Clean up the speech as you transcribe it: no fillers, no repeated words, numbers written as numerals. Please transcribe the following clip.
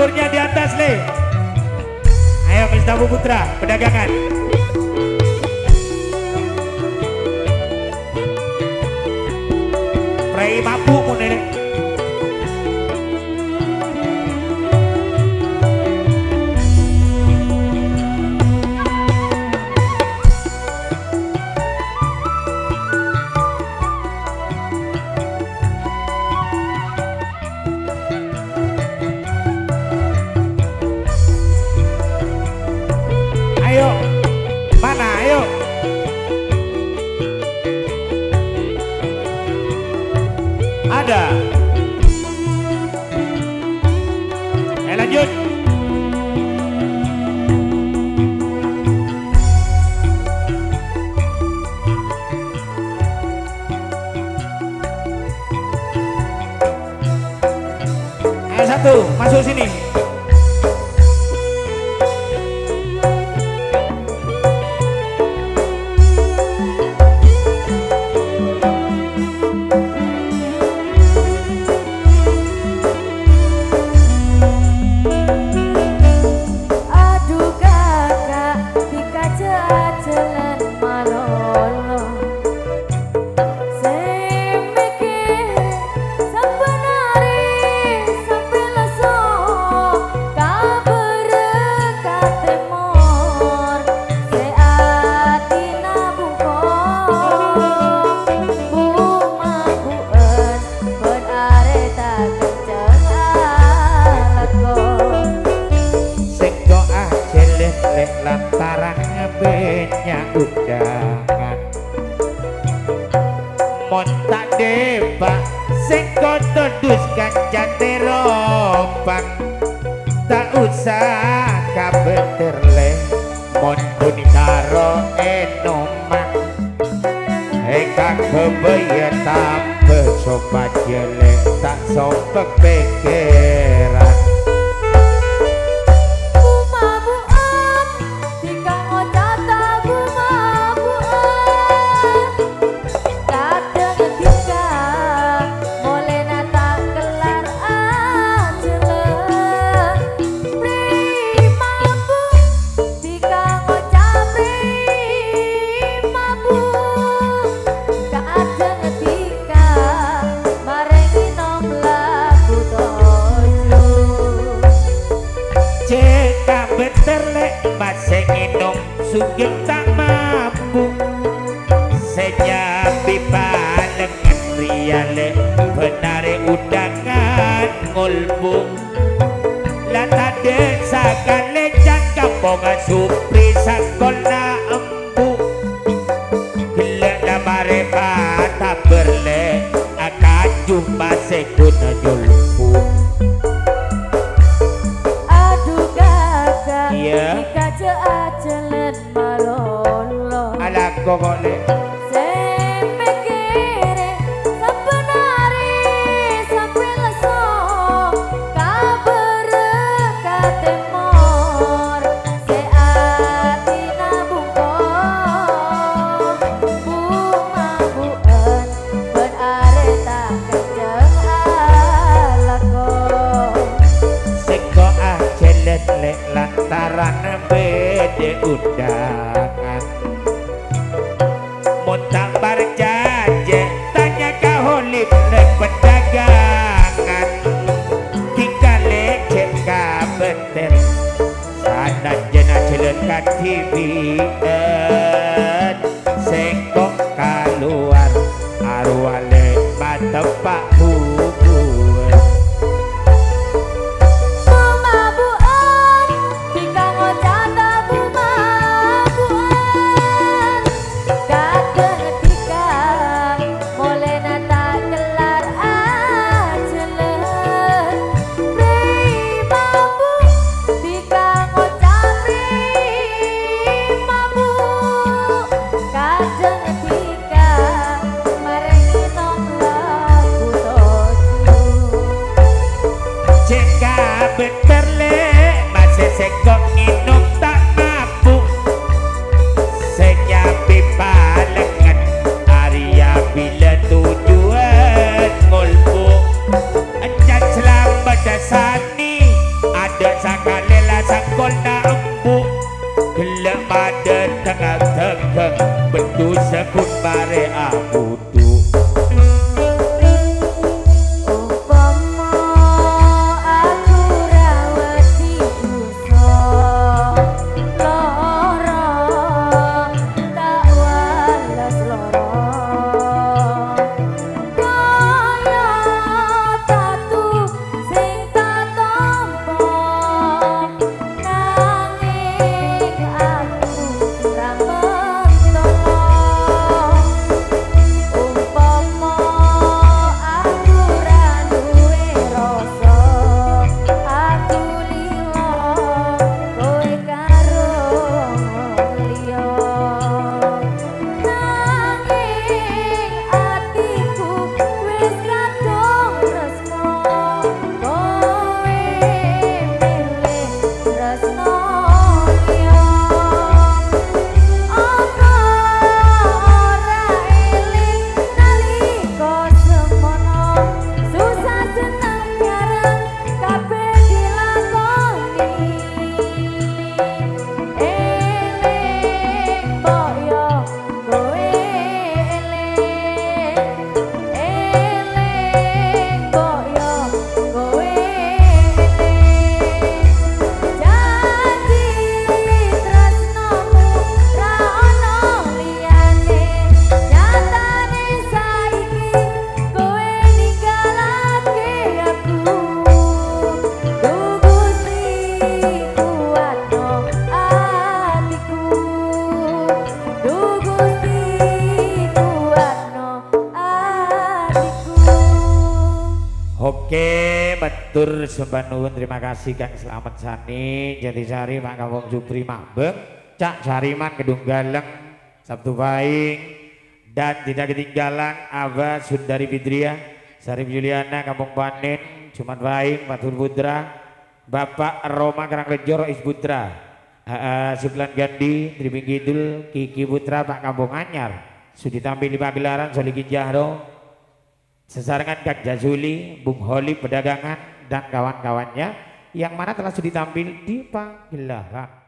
Mangkurnya di atas le. Ayo Mister Putra, pedagangan. Prai mampu pun nenek. Ayo, mana ayo? Ada. Lanjut. Ayo satu, masuk sini. Lantaran banyak undangan montak depak sing kodo dus kancane rombang tak usah kabeter le mon kuni karo enoman eka kebaya tampe sobat jelek tak sombek pikiran. Masih minum sugih tak mampu sejabi balengan riale benare undangan ngulbu lata desa kalejan kampungan supri sakola empu gila damare bata berle akan jumpa sekuna nyulpu. Jalan malolo ala gogole semekere sebenari sampai leso kabar katemor seati nabungko bunga buen berareta kenceng alako seko acelet lek lantaran bede undangan montak berjaje tanya kaholip nek pedagangan tinggal lecek kabeter sana jena jelenkan TV sengkok keluar arwale matepak hubungan kadang ketika marengi nom lagu dagang bendu sekut bare abudu. Oke, betul sembah nuwun, terima kasih Kang Slamet Sani, Jatisari, Pak Kampung Supri Mabeng, Cak Sariman Kedung Galeng, Sabtu Pahing, dan tidak ketinggalan Aba Sundari Fitria, Sarif Juliana Kampung Panen, Jumat Pahing, Fatur Putra, Bapak Roma Karangrejo Is Putra, Suklan Gandhi, Tribing Kidul, Kiki Putra, Pak Kampung Anyar, Sudi tampil di pagelaran Solikin Jahro, sesarengan Kak Jazuli, Bung Holi Pedagangan dan kawan-kawannya yang mana telah sudah tampil di pagelaran.